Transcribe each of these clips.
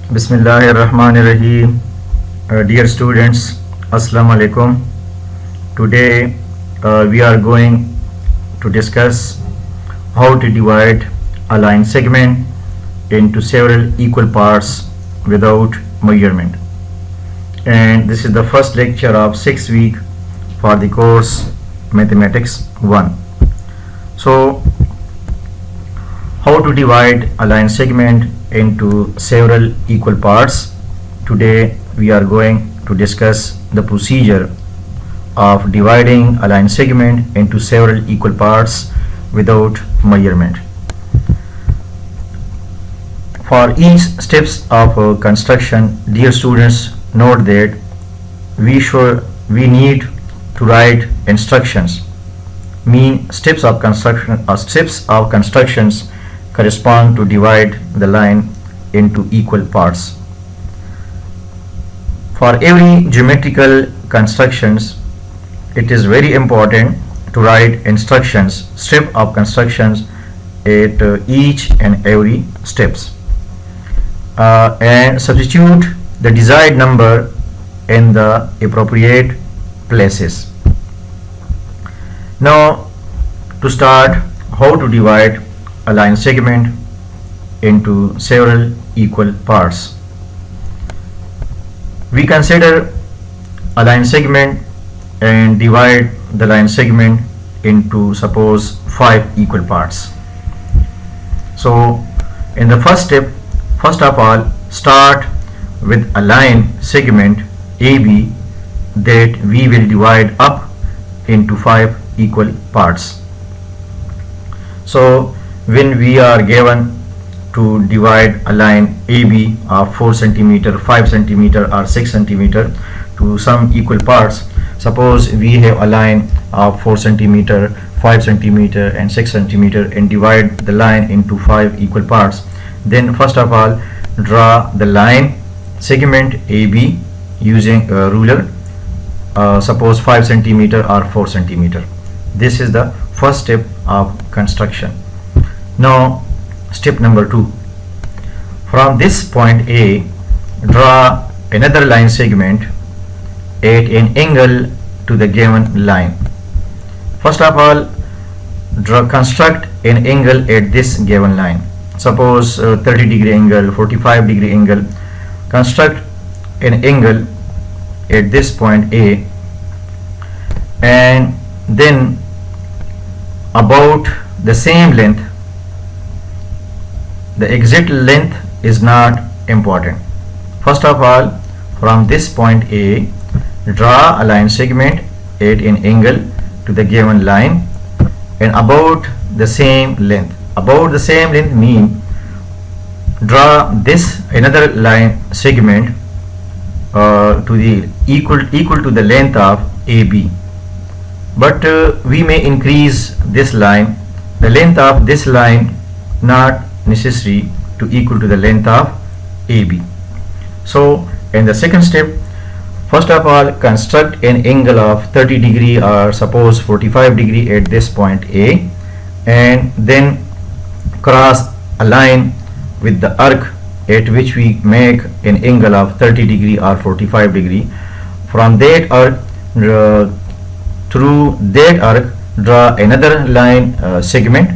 Bismillahirrahmanirrahim. Dear students, Assalamu alaikum. Today we are going to discuss how to divide a line segment into several equal parts without measurement. And this is the first lecture of 6 week for the course Mathematics 1. So, how to divide a line segment into several equal parts. Today we are going to discuss the procedure of dividing a line segment into several equal parts without measurement. For each steps of construction, dear students, note that we need to write instructions. Mean steps of constructions correspond to divide the line into equal parts. For every geometrical constructions, it is very important to write instructions, step of constructions at each and every steps, and substitute the desired number in the appropriate places. Now, to start, how to divide a line segment into several equal parts. We consider a line segment and divide the line segment into, suppose, 5 equal parts. So in the first step, first of all, start with a line segment AB that we will divide up into 5 equal parts. So when we are given to divide a line AB of 4 cm, 5 cm or 6 cm to some equal parts, suppose we have a line of 4 cm, 5 cm and 6 cm and divide the line into 5 equal parts, then first of all draw the line segment AB using a ruler, suppose 5 cm or 4 cm. This is the first step of construction. Now step number 2. From this point A, draw another line segment at an angle to the given line. First of all, construct an angle at this given line. Suppose 30-degree angle, 45-degree angle. Construct an angle at this point A, and then about the same length. The exact length is not important. First of all, from this point A, draw a line segment at an angle to the given line and about the same length. About the same length mean draw this another line segment to the equal to the length of AB. But we may increase this line. The length of this line not necessary to equal to the length of AB. So in the second step, first of all, construct an angle of 30 degree or suppose 45 degree at this point A, and then cross a line with the arc at which we make an angle of 30 degree or 45 degree. From that arc, through that arc, draw another line segment,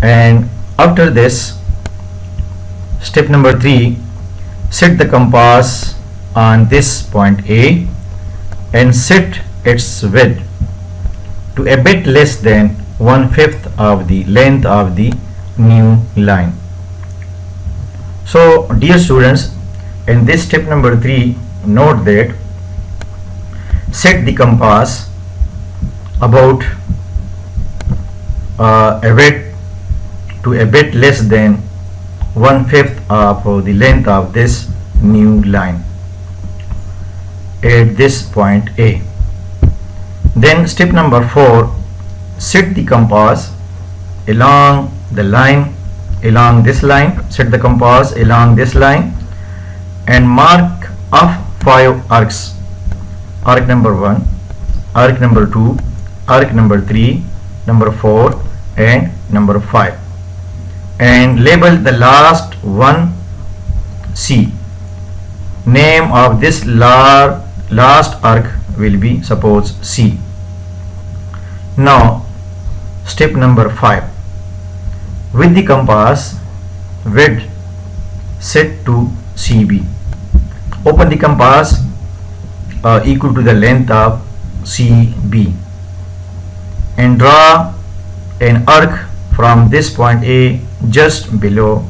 and after this, step number 3, set the compass on this point A and set its width to a bit less than 1/5 of the length of the new line. So dear students, in this step number 3, note that set the compass about a width to a bit less than 1/5 of the length of this new line at this point A. Then step number 4, set the compass along the line, along this line, set the compass along this line and mark off 5 arcs. Arc number 1, arc number 2, arc number 3, number 4 and number 5, and label the last one C. Name of this last arc will be suppose C. Now step number 5. With the compass width set to CB. Open the compass equal to the length of CB and draw an arc from this point A just below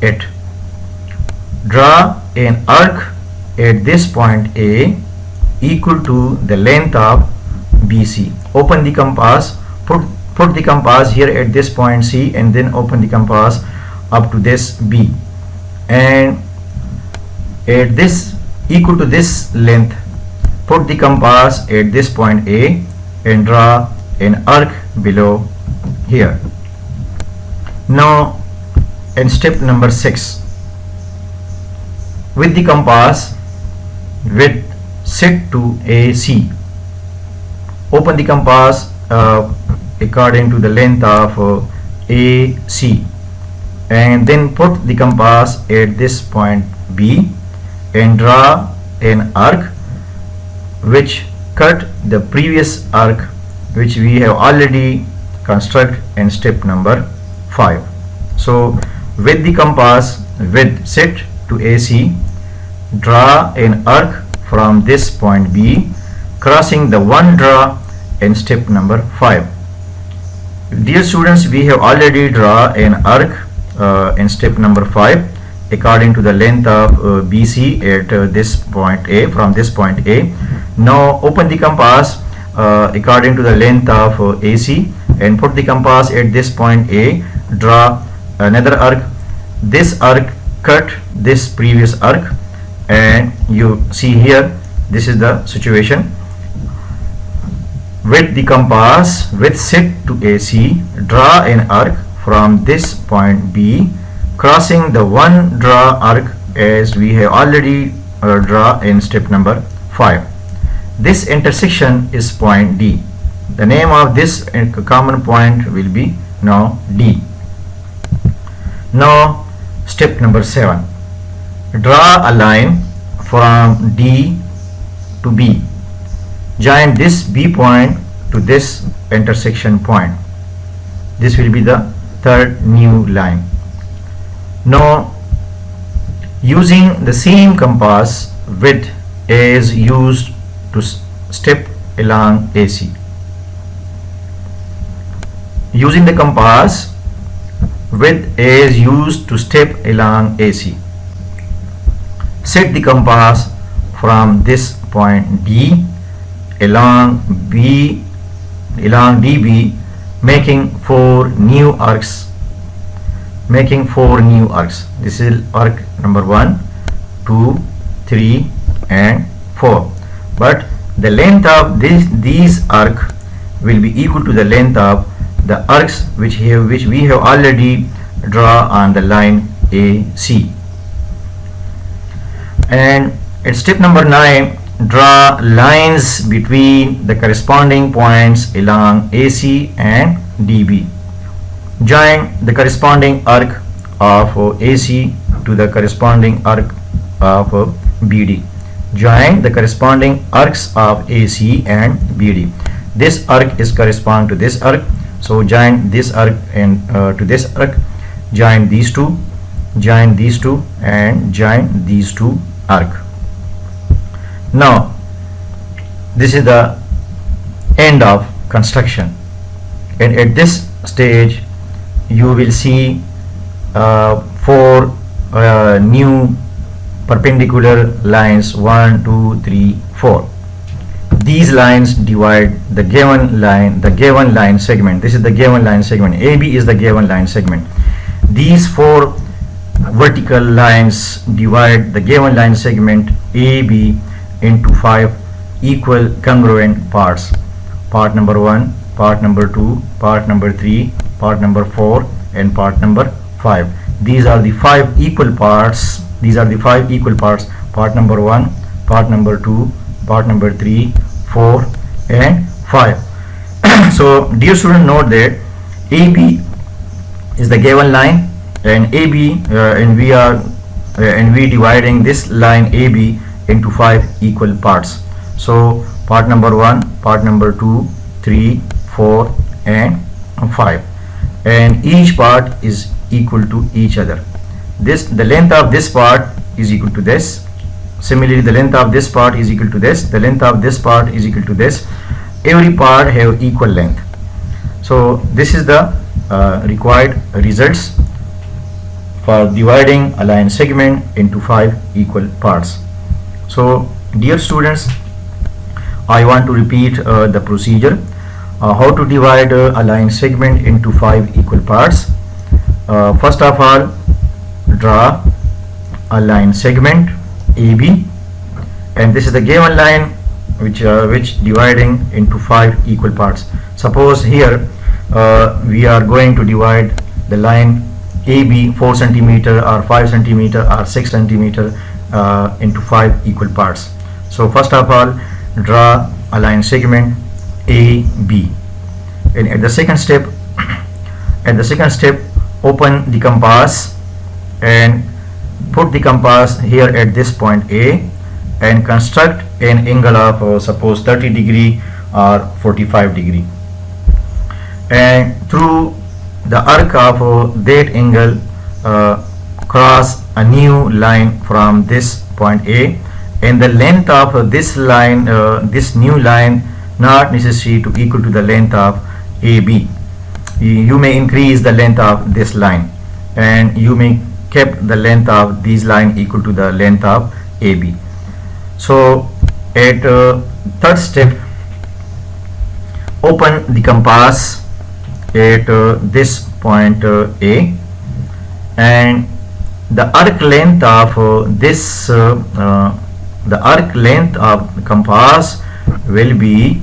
it. Draw an arc at this point A equal to the length of BC. Open the compass, put the compass here at this point C, and then open the compass up to this B, and at this equal to this length, put the compass at this point A and draw an arc below here. Now in step number 6, with the compass width set to AC, open the compass according to the length of AC, and then put the compass at this point B and draw an arc which cut the previous arc which we have already construct in step number 5. So with the compass width set to AC, draw an arc from this point B crossing the one draw in step number 5. Dear students, we have already draw an arc in step number 5 according to the length of BC at this point A, from this point A. Now open the compass according to the length of AC and put the compass at this point A, draw another arc. This arc cut this previous arc, and you see here this is the situation. With the compass width set to AC, draw an arc from this point B crossing the one draw arc as we have already draw in step number 5. This intersection is point D. The name of this common point will be now D. Now step number 7. Draw a line from D to B. Join this B point to this intersection point. This will be the third new line. Now using the same compass width as used to step along AC. Using the compass width as used to step along AC. Set the compass from this point D along DB, making 4 new arcs. This is arc number 1, 2, 3 and 4. But the length of these arc will be equal to the length of the arcs which we have already draw on the line AC. And at step number 9, draw lines between the corresponding points along AC and DB. Join the corresponding arc of AC to the corresponding arc of BD. Join the corresponding arcs of AC and BD. This arc is correspond to this arc, so join this arc and to this arc. Join these two, join these two, and join these two arc. Now this is the end of construction, and at this stage you will see 4 new perpendicular lines, 1, 2, 3, 4. These lines divide the given line segment. This is the given line segment. AB is the given line segment. These 4 vertical lines divide the given line segment AB into 5 equal congruent parts. Part number 1, part number 2, part number 3, part number 4 and part number 5. These are the 5 equal parts. Part number 1, part number 2, part number 3, 4 and 5. So dear student, note that AB is the given line, and AB and we are and we dividing this line AB into 5 equal parts. So part number 1, part number 2, 3, 4 and 5, and each part is equal to each other. The length of this part is equal to this. Similarly, the length of this part is equal to this. The length of this part is equal to this. Every part have equal length. So this is the required results for dividing a line segment into 5 equal parts. So dear students, I want to repeat the procedure. How to divide a line segment into 5 equal parts. First of all, draw a line segment AB, and this is the given line which dividing into 5 equal parts. Suppose here we are going to divide the line AB 4 centimeter or 5 centimeter or 6 centimeter into 5 equal parts. So first of all, draw a line segment AB, and at the second step open the compass and put the compass here at this point A and construct an angle of suppose 30 degree or 45 degree, and through the arc of that angle cross a new line from this point A, and the length of this line, this new line, not necessary to equal to the length of AB. You may increase the length of this line, and you may keep the length of this line equal to the length of AB. So at third step, open the compass at this point A, and the arc length of the arc length of the compass will be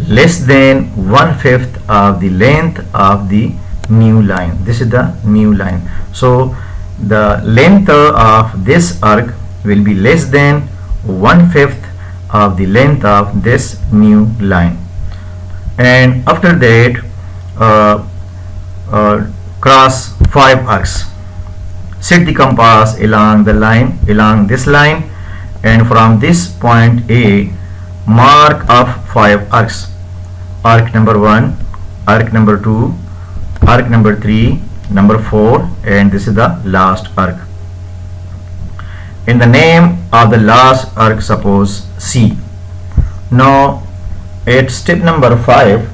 less than 1/5 of the length of the new line. This is the new line. So the length of this arc will be less than 1/5 of the length of this new line. And after that, cross 5 arcs. Set the compass along the line, along this line, and from this point A, mark off 5 arcs. Arc number 1, arc number 2, arc number 3, number 4, and this is the last arc. In the name of the last arc, suppose C. Now at step number 5,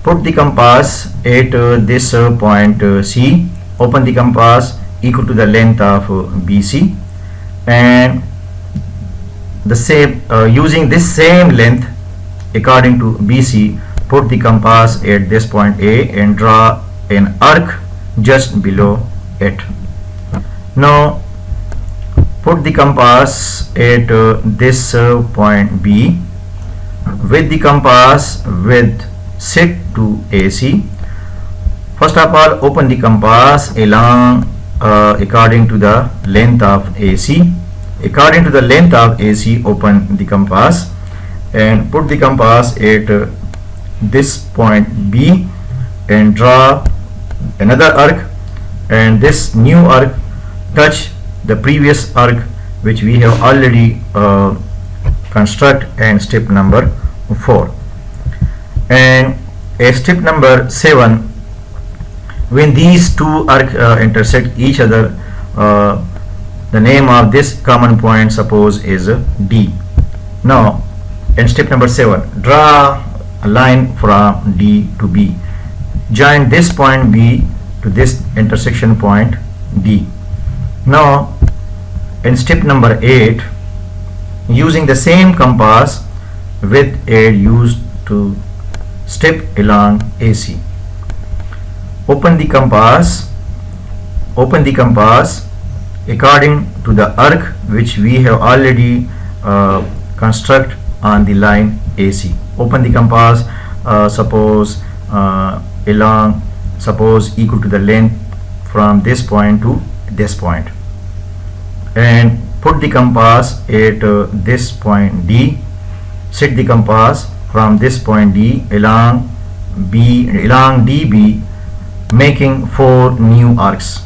put the compass at this point C. Open the compass equal to the length of BC, and the same using this same length according to BC, put the compass at this point A and draw an arc just below it. Now put the compass at this point B. With the compass with set to AC. First of all, open the compass along according to the length of AC. According to the length of AC, open the compass and put the compass at this point B and draw another arc, and this new arc touch the previous arc which we have already construct and step number 4. And at step number 7, when these two arcs intersect each other, the name of this common point suppose is D. Now in step number 7, draw a line from D to B. Join this point B to this intersection point D. Now in step number 8, using the same compass with aid used to step along AC. Open the compass according to the arc which we have already construct on the line AC. Open the compass suppose equal to the length from this point to this point, and put the compass at this point D. Set the compass from this point D along DB, making 4 new arcs.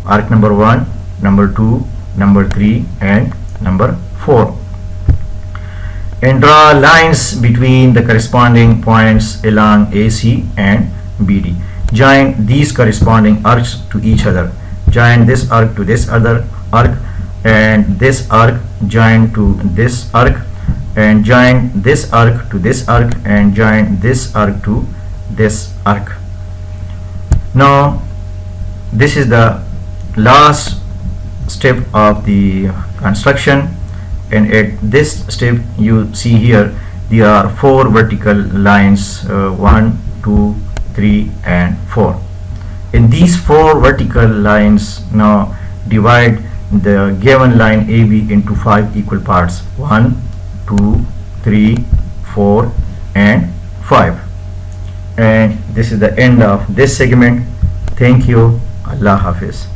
arc number 1, number 2, number 3 and number 4. And draw lines between the corresponding points along AC and BD. Join these corresponding arcs to each other. Join this arc to this other arc, and this arc join to this arc, and join this arc to this arc, and join this arc to this arc. Now this is the last step of the construction, and at this step you see here there are 4 vertical lines, 1, 2, 3 and 4. In these 4 vertical lines, now divide the given line AB into 5 equal parts, 1, 2, 3, 4 and 5. And this is the end of this segment. Thank you. Allah Hafiz.